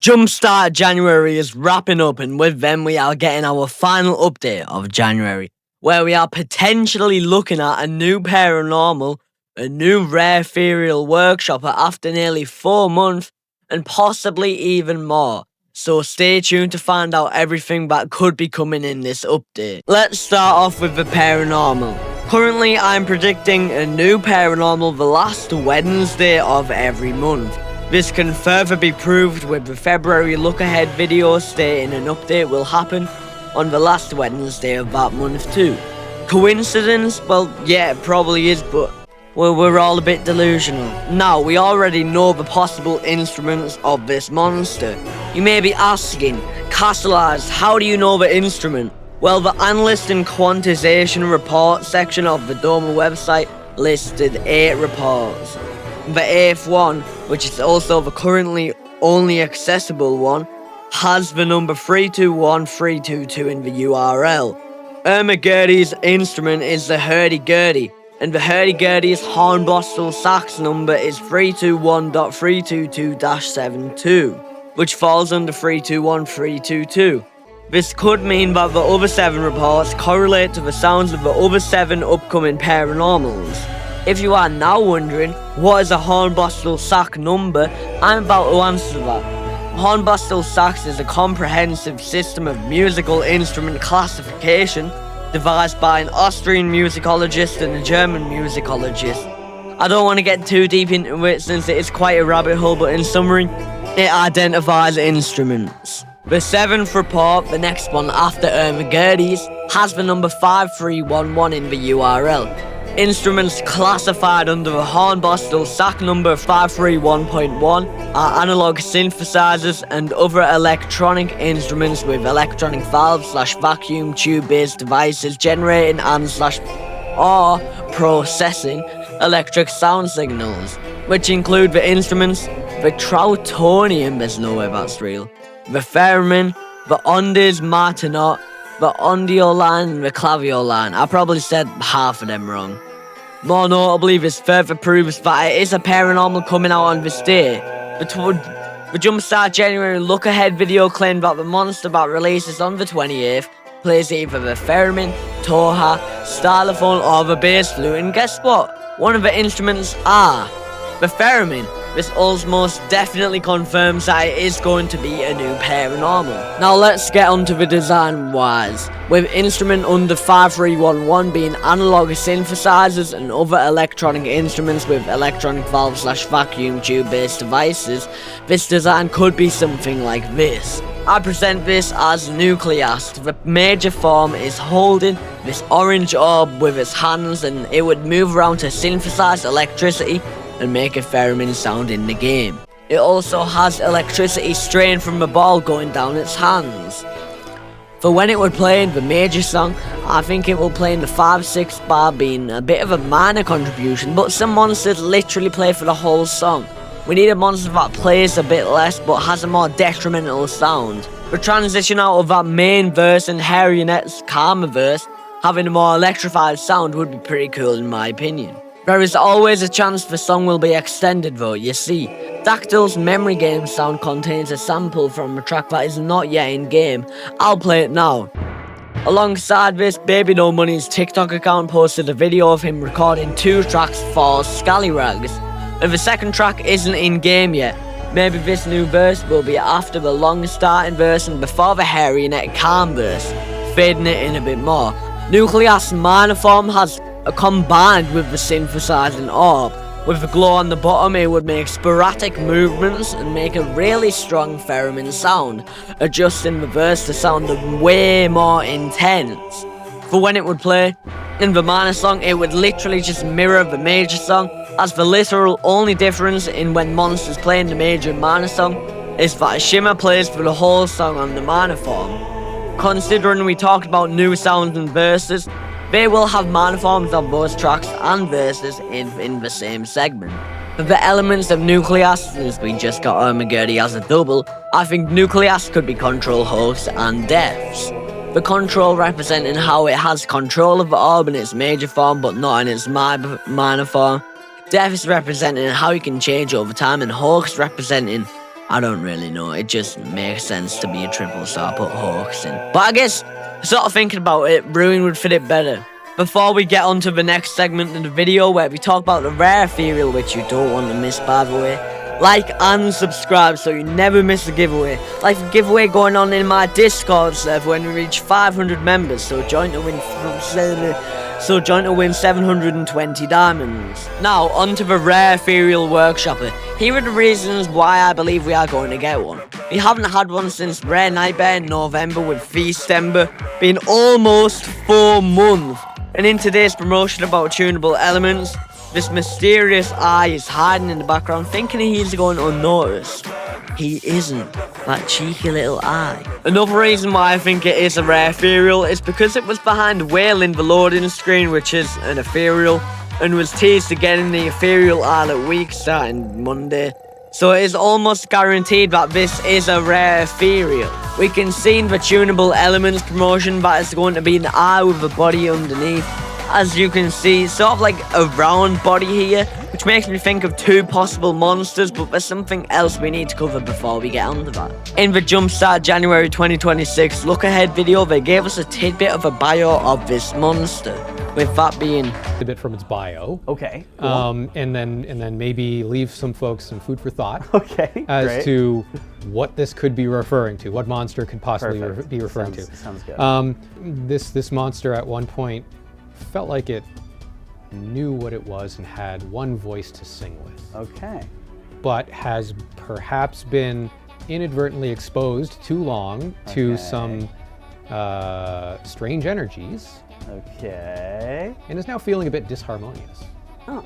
Jumpstart January is wrapping up, and with them we are getting our final update of January, where we are potentially looking at a new Paranormal, a new Rare Ethereal Workshopper after nearly 4 months, and possibly even more. So stay tuned to find out everything that could be coming in this update. Let's start off with the Paranormal. Currently I'm predicting a new Paranormal the last Wednesday of every month. This can further be proved with the February look ahead video stating an update will happen on the last Wednesday of that month too. Coincidence? Well, yeah, it probably is, but we're all a bit delusional. Now, we already know the possible instruments of this monster. You may be asking, Kastleized, how do you know the instrument? Well, the analyst and quantization report section of the Doma website listed 8 reports. The 8th one, which is also the currently only accessible one, has the number 321322 in the URL. Erma Gurdy's instrument is the hurdy-gurdy, and the hurdy-gurdy's hornbostel sax number is 321.322-72, which falls under 321322. This could mean that the other 7 reports correlate to the sounds of the other 7 upcoming Paranormals. If you are now wondering, what is a hornbostel sax number, I'm about to answer that. Hornbostel sax is a comprehensive system of musical instrument classification devised by an Austrian musicologist and a German musicologist. I don't want to get too deep into it since it is quite a rabbit hole, but in summary, it identifies instruments. The 7th report, the next one after Erma Gurdy's, has the number 5311 in the URL. Instruments classified under the hornbostel sax number 531.1 are analog synthesizers and other electronic instruments with electronic valve/vacuum tube-based devices generating and/or processing electric sound signals, which include the instruments, the Trautonium, there's no way that's real, the theremin, the ondes martinot, the ondioline and the clavioline. I probably said half of them wrong. More notably, this further proves that it is a Paranormal coming out on this day. The Jumpstart January look ahead video claimed that the monster that releases on the 28th plays either the theremin, toha, stylophone or the bass flute, and guess what? One of the instruments are the theremin. This almost definitely confirms that it is going to be a new Paranormal. Now let's get onto the design wise, with instrument under 5311 being analog synthesizers and other electronic instruments with electronic valve/vacuum tube based devices. This design could be something like this. I present this as Nukleast. The major form is holding this orange orb with its hands, and it would move around to synthesize electricity and make a theremin sound in the game. It also has electricity straying from the ball going down its hands. For when it would play in the major song, I think it will play in the 5/6 bar, being a bit of a minor contribution, but some monsters literally play for the whole song. We need a monster that plays a bit less but has a more detrimental sound. The transition out of that main verse and Harionet's Karma verse having a more electrified sound would be pretty cool in my opinion. There is always a chance the song will be extended though, you see. Dactyl's memory game sound contains a sample from a track that is not yet in game. I'll play it now. Alongside this, Baby No Money's TikTok account posted a video of him recording 2 tracks for Scallyrags, and the second track isn't in game yet. Maybe this new verse will be after the long starting verse and before the Harionet Calm verse, fading it in a bit more. Nucleus minor form has combined with the synthesizing orb. With the glow on the bottom, it would make sporadic movements and make a really strong theremin sound, adjusting the verse to sound way more intense. For when it would play in the minor song, it would literally just mirror the major song, as the literal only difference in when monsters play in the major and minor song is that a shimmer plays for the whole song on the minor form. Considering we talked about new sounds and verses, they will have minor forms of those tracks and verses in the same segment. For the elements of Nukleast, since we just got Erma Gurdy as a double, I think Nukleast could be control hosts and deaths. The control representing how it has control of the orb in its major form but not in its minor form. Death is representing how you can change over time, and Hawks representing I don't really know. It just makes sense to be a triple, so I put Hawks in. But I guess, sort of thinking about it, Ruin would fit it better. Before we get on to the next segment in the video where we talk about the Rare Ethereal, which you don't want to miss, by the way, like and subscribe so you never miss a giveaway. Like a giveaway going on in my Discord server when we reach 500 members, so join to win 720 diamonds. Now, onto the Rare Ethereal Workshopper. Here are the reasons why I believe we are going to get one. We haven't had one since Rare Nitebear in November, with Feastember being almost 4 months. And in today's promotion about tunable elements, this mysterious eye is hiding in the background, thinking he's going unnoticed. He isn't. That cheeky little eye. Another reason why I think it is a Rare Ethereal is because it was behind Whale in the loading screen, which is an Ethereal, and was teased again in the Ethereal Islet week starting Monday. So it is almost guaranteed that this is a Rare Ethereal. We can see in the tunable elements promotion that it's going to be an eye with a body underneath. As you can see, sort of like a round body here, which makes me think of 2 possible monsters, but there's something else we need to cover before we get onto that. In the Jumpstart January 2026 look ahead video, they gave us a tidbit of a bio of this monster, with that being a bit from its bio. Okay. Cool. And then maybe leave some folks some food for thought. Okay. As to what this could be referring to, what monster could possibly be referring to. Sounds good. This monster at one point felt like it knew what it was and had one voice to sing with. Okay. But has perhaps been inadvertently exposed too long to some strange energies. Okay. And is now feeling a bit disharmonious. Oh.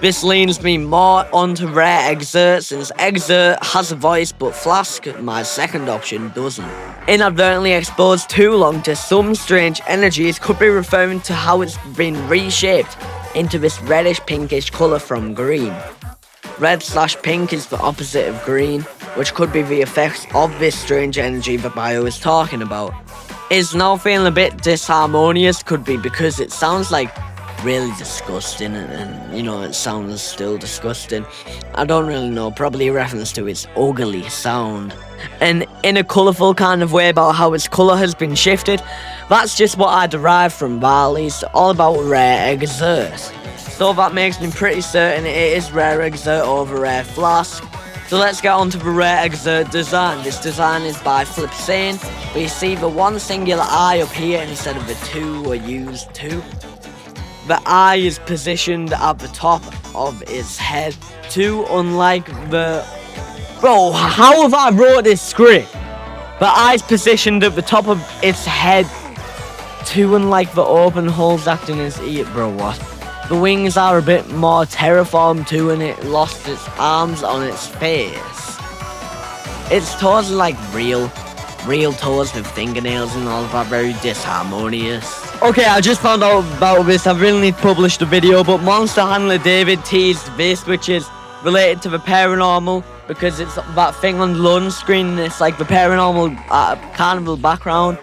This leans me more onto Rare Exert, since Exert has a voice but Flask, my second option, doesn't. Inadvertently exposed too long to some strange energies could be referring to how it's been reshaped into this reddish pinkish colour from green. Red/pink is the opposite of green, which could be the effects of this strange energy the bio is talking about. It's now feeling a bit disharmonious, could be because it sounds like really disgusting, and you know, it sounds still disgusting. I don't really know, probably a reference to its ugly sound. And in a colourful kind of way about how its colour has been shifted, that's just what I derived from Bbli. It's all about Rare Exert. So that makes me pretty certain it is Rare Exert over Rare Flask. So let's get on to the Rare Exert design. This design is by Flipsane. We see the one singular eye up here instead of the 2 or used 2. The eye is positioned at the top of its head, too, unlike the... Bro, how have I wrote this script? The eye's positioned at the top of its head, too, unlike the open holes acting as ear. Bro, what? The wings are a bit more terraformed too, and it lost its arms on its face. Its toes are like real toes with fingernails and all of that, very disharmonious. Okay, I just found out about this. I really need to publish the video, but Monster Handler David teased this, which is related to the Paranormal, because it's that thing on the loading screen, and it's like the Paranormal Carnival background.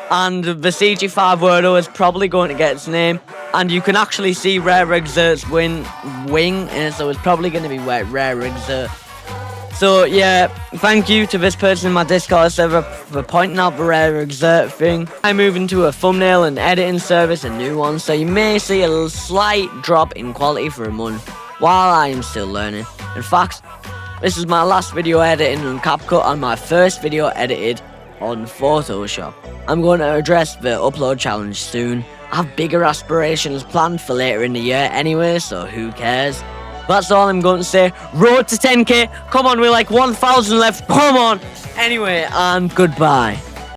And the CG5 Werdo is probably going to get its name, and you can actually see Rare Exert's wing, and so it's probably going to be Rare Exert. So yeah, thank you to this person in my Discord server for pointing out the Rare Exert thing. I move into a thumbnail and editing service, a new one, so you may see a slight drop in quality for a month while I am still learning. In fact, this is my last video editing on CapCut and my first video edited on Photoshop. I'm going to address the upload challenge soon. I have bigger aspirations planned for later in the year anyway, so who cares? That's all I'm going to say. Road to 10k. Come on, we're like 1,000 left. Come on. Anyway, and goodbye.